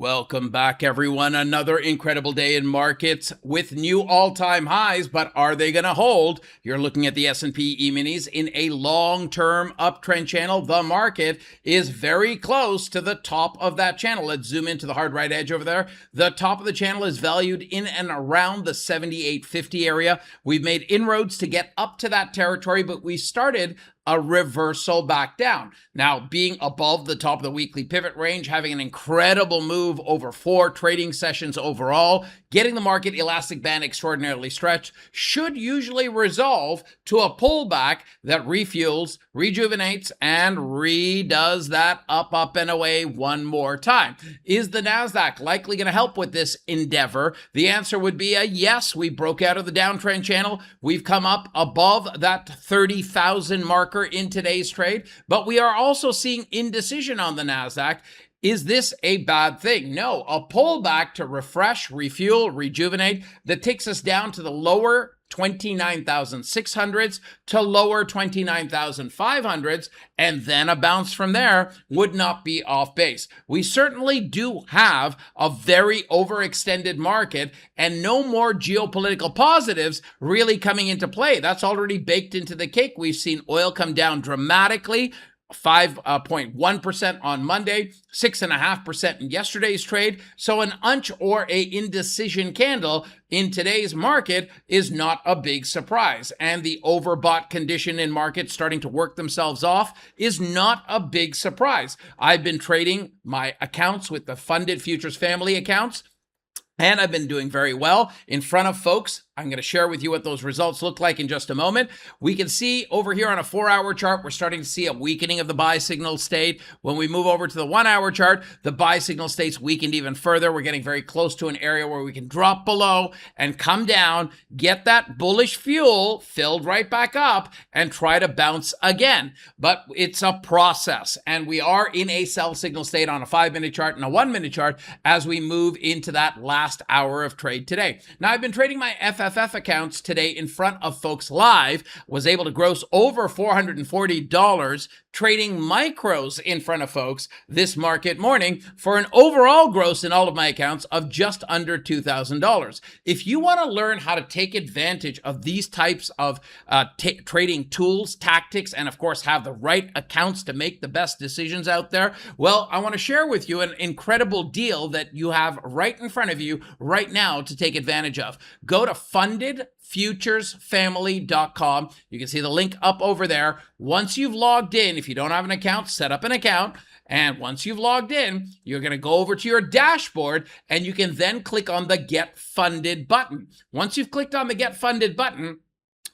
Welcome back, everyone. Another incredible day in markets with new all-time highs, but are they going to hold? You're looking at the S&P E-minis in a long-term uptrend channel. The market is very close to the top of that channel. Let's zoom into the hard right edge over there. The top of the channel is valued in and around the 78.50 area. We've made inroads to get up to that territory, but we started a reversal back down. Now, being above the top of the weekly pivot range, having an incredible move over 4 trading sessions overall, getting the market elastic band extraordinarily stretched, should usually resolve to a pullback that refuels, rejuvenates, and redoes that up, and away one more time. Is the NASDAQ likely going to help with this endeavor? The answer would be a yes. We broke out of the downtrend channel. We've come up above that 30,000 marker in today's trade, but we are also seeing indecision on the NASDAQ. Is this a bad thing? No, a pullback to refresh, refuel, rejuvenate that takes us down to the lower 29,600s to lower 29,500s, and then a bounce from there would not be off base. We certainly do have a very overextended market and no more geopolitical positives really coming into play. That's already baked into the cake. We've seen oil come down dramatically. 5.1% on Monday, 6.5% in yesterday's trade. So an unch or a indecision candle in today's market is not a big surprise. And the overbought condition in markets starting to work themselves off is not a big surprise. I've been trading my accounts with the funded futures family accounts, and I've been doing very well in front of folks. I'm going to share with you what those results look like in just a moment. We can see over here on a 4-hour chart, we're starting to see a weakening of the buy signal state. When we move over to the 1-hour chart, the buy signal state's weakened even further. We're getting very close to an area where we can drop below and come down, get that bullish fuel filled right back up, and try to bounce again. But it's a process, and we are in a sell signal state on a 5-minute chart and a 1-minute chart as we move into that last hour of trade today. Now, I've been trading my FFF accounts today in front of folks live, was able to gross over $440 trading micros in front of folks this market morning for an overall gross in all of my accounts of just under $2,000. If you want to learn how to take advantage of these types of trading tools, tactics, and of course have the right accounts to make the best decisions out there, well, I want to share with you an incredible deal that you have right in front of you right now to take advantage of. Go to fundedfuturesfamily.com. You can see the link up over there. Once you've logged in, if you don't have an account, set up an account. And once you've logged in, you're going to go over to your dashboard and you can then click on the Get Funded button. Once you've clicked on the Get Funded button,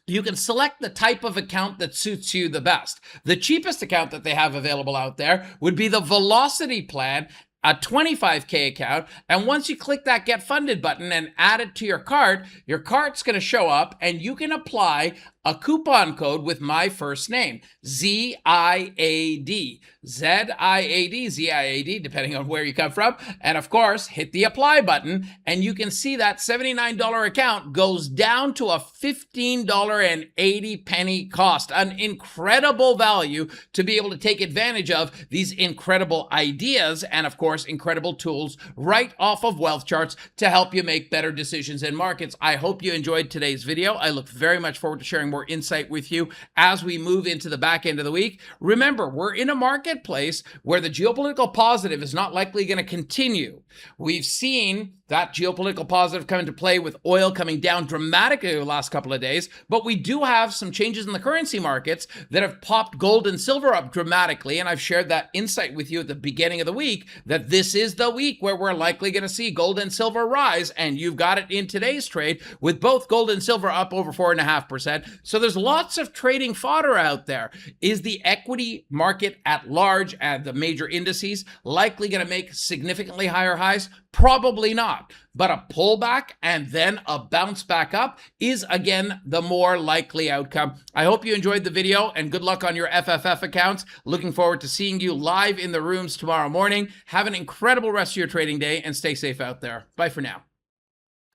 you can select the type of account that suits you the best. The cheapest account that they have available out there would be the Velocity plan, a 25K account. And once you click that Get Funded button and add it to your cart's going to show up and you can apply a coupon code with my first name, ZIAD, ZIAD, depending on where you come from. And of course, hit the apply button and you can see that $79 account goes down to a $15.80 cost, an incredible value to be able to take advantage of these incredible ideas and of course, incredible tools right off of WealthCharts to help you make better decisions in markets. I hope you enjoyed today's video. I look very much forward to sharing more insight with you as we move into the back end of the week. Remember, we're in a marketplace where the geopolitical positive is not likely going to continue. We've seen that geopolitical positive come into play with oil coming down dramatically over the last couple of days, but we do have some changes in the currency markets that have popped gold and silver up dramatically, and I've shared that insight with you at the beginning of the week that this is the week where we're likely going to see gold and silver rise, and you've got it in today's trade with both gold and silver up over 4.5%. So there's lots of trading fodder out there. Is the equity market at large and the major indices likely going to make significantly higher highs? Probably not, but a pullback and then a bounce back up is again the more likely outcome. I hope you enjoyed the video and good luck on your FFF accounts. Looking forward to seeing you live in the rooms tomorrow morning. Have an incredible rest of your trading day and stay safe out there. Bye for now.